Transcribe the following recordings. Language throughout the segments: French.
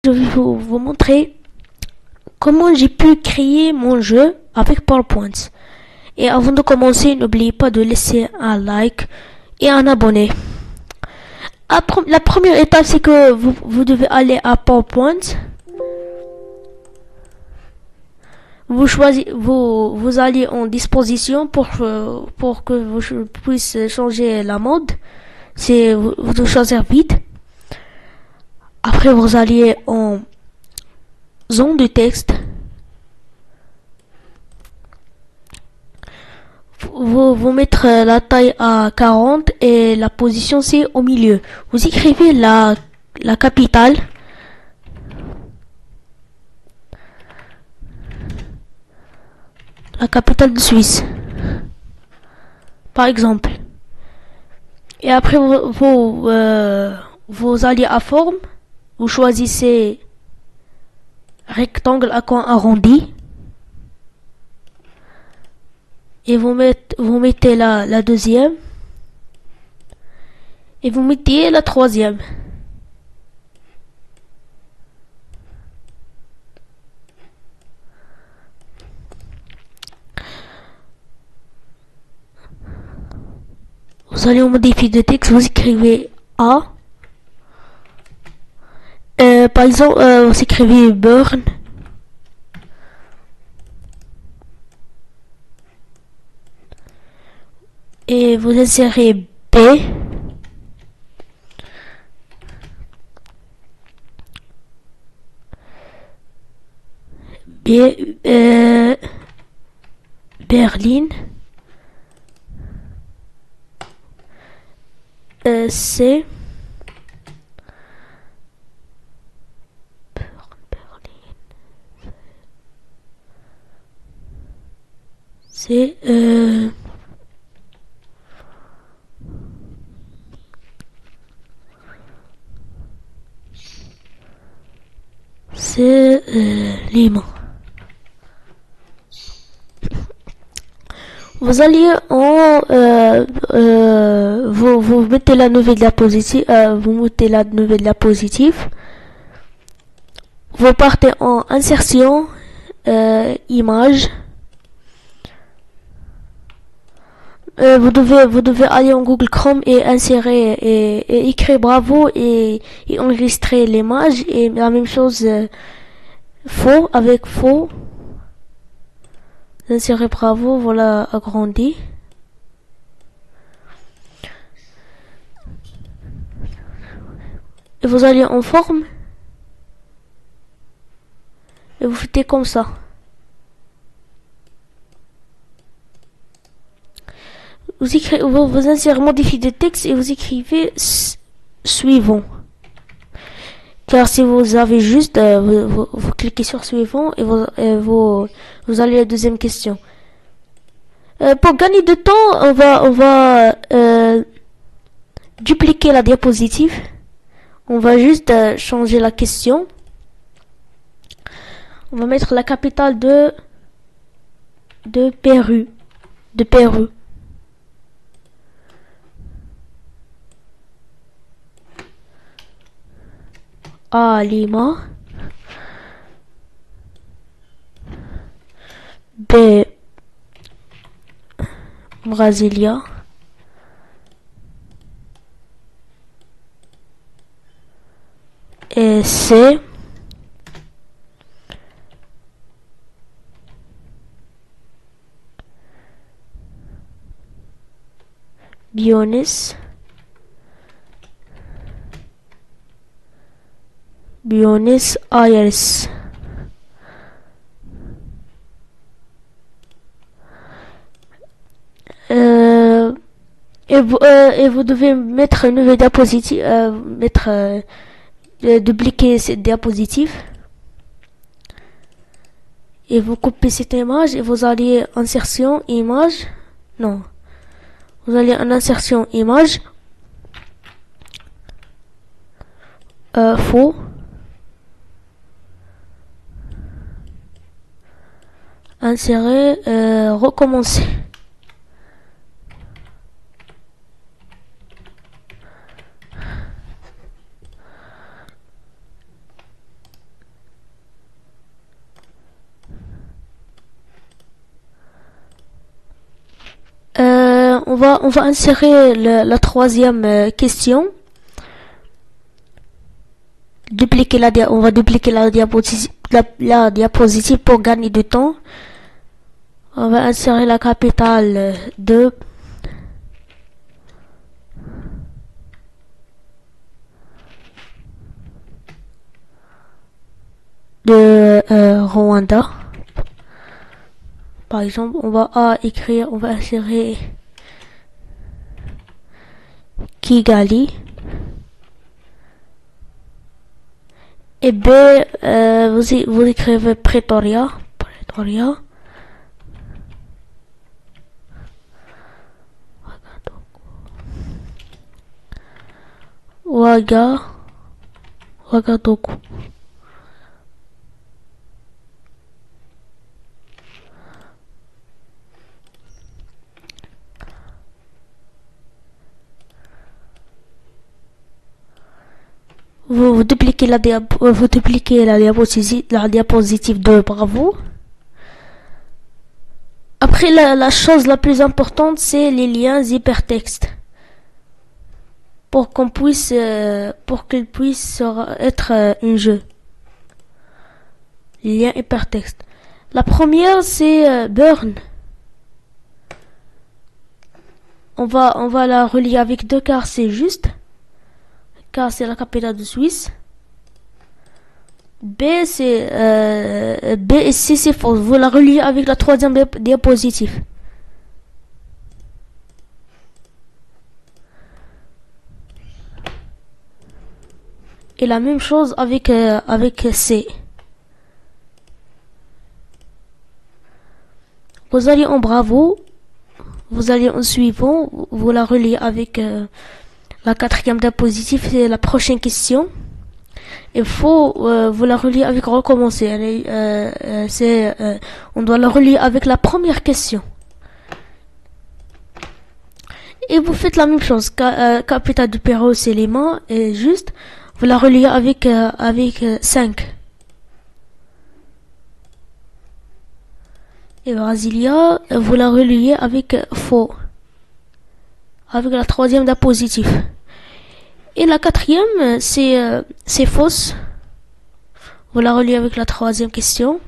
je vais vous montrer comment j'ai pu créer mon jeu avec PowerPoint. Et avant de commencer, n'oubliez pas de laisser un like et un abonné. La première étape, c'est que vous devez aller à PowerPoint. Vous allez en disposition pour que vous puissiez changer la mode. Vous devez choisir vite. Après, vous allez en zone de texte. Vous mettre la taille à 40 et la position c'est au milieu. Vous écrivez la capitale. La capitale de Suisse. Par exemple. Et après vous allez à forme. Vous choisissez rectangle à coin arrondi. Et vous mettez la deuxième. Et vous mettez la troisième. Vous allez en modifier de texte, vous écrivez A. Par exemple, vous écrivez burn. Et vous insérez B. Berlin. C. C'est Lima. Vous allez vous mettez la nouvelle diapositive, vous partez en insertion, image. Vous devez aller en Google Chrome et insérer et écrire bravo et enregistrer l'image et la même chose faux avec faux. Insérer bravo, voilà agrandi. Et vous allez en forme et vous faites comme ça. Vous insérez modifier de texte et vous écrivez suivant. Car si vous avez juste, vous cliquez sur suivant et vous allez à la deuxième question. Pour gagner de temps, on va dupliquer la diapositive. On va juste changer la question. On va mettre la capitale de Pérou. De Pérou. A. Lima. B. Brasilia. Et C. Buenos Aires. Et vous devez mettre une nouvelle diapositive, dupliquer cette diapositive. Et vous coupez cette image et vous allez insertion image. Non. Vous allez en insertion image. Faux. Insérer, recommencer. on va insérer la troisième question. On va dupliquer la diapositive pour gagner du temps. On va insérer la capitale de Rwanda. Par exemple, on va insérer Kigali. Et B, vous écrivez Pretoria. Ouagadougou. Vous dupliquez la diapositive de Bravo. Après, la chose la plus importante, c'est les liens hypertextes. Pour qu'ils puissent être un jeu. Les liens hypertextes. La première, c'est Bern. On va la relier avec 2 car c'est juste. Car c'est la capitale de Suisse. B et C c'est faux. Vous la reliez avec la troisième diapositive. Et la même chose avec C. Vous allez en Bravo. Vous allez en suivant. Vous la reliez avec la quatrième diapositive, c'est la prochaine question. Il faut vous la relier avec recommencer. On doit la relier avec la première question. Et vous faites la même chose. Capitale du Pérou, c'est Lima. Et juste, vous la reliez avec 5. Et Brasilia, vous la reliez avec faux. Avec la troisième diapositive. Et la quatrième, c'est fausse. Vous la reliez avec la troisième question.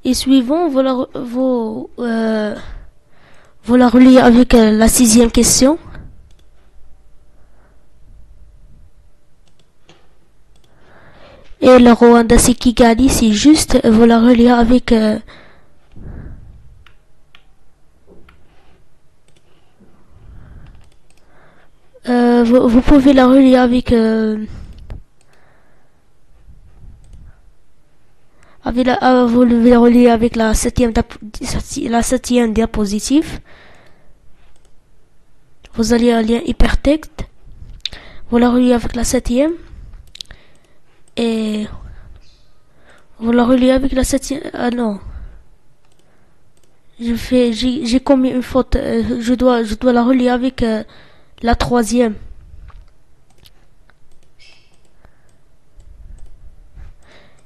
Et suivant, vous la reliez avec la sixième question. Et le Rwanda c'est Kigali, c'est juste, vous la reliez avec vous pouvez la relier avec vous la relier avec la septième diapositive. Vous allez un lien hypertexte. Vous la reliez avec la septième. Et vous la reliez avec la septième. Ah non. J'ai commis une faute. Je dois la relier avec la troisième.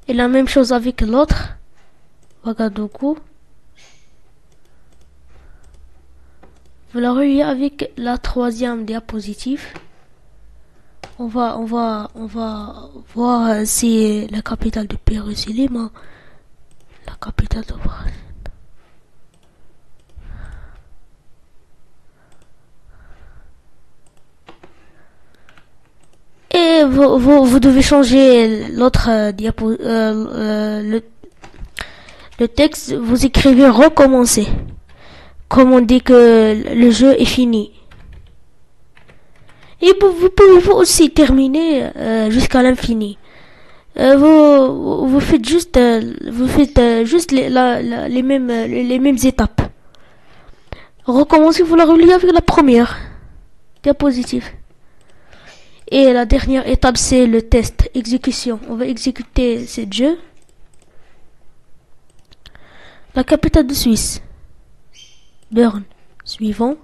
Et la même chose avec l'autre. Ouagadougou. Vous la reliez avec la troisième diapositive. On va voir si la capitale du Pérou c'est Lima. La capitale de Brésil. Et vous devez changer l'autre diapo, le texte. Vous écrivez recommencer. Comme on dit que le jeu est fini. Et vous pouvez aussi terminer jusqu'à l'infini. Vous faites juste les mêmes étapes. Recommencez, vous la reliez avec la première diapositive. Et la dernière étape, c'est le test, exécution. On va exécuter ce jeu. La capitale de Suisse, Bern, suivant.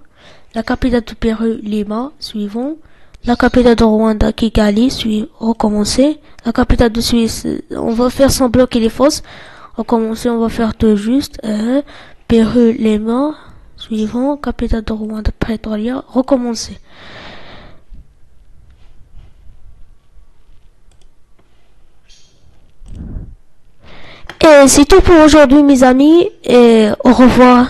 La capitale du Pérou, Lima, suivant. La capitale de Rwanda, Kigali, recommencer. La capitale de Suisse, on va faire semblant qu'il est fausse. Recommencer, on va faire tout juste. Pérou, Lima, suivant. Capitale de Rwanda, Pretoria, recommencer. Et c'est tout pour aujourd'hui, mes amis, et au revoir.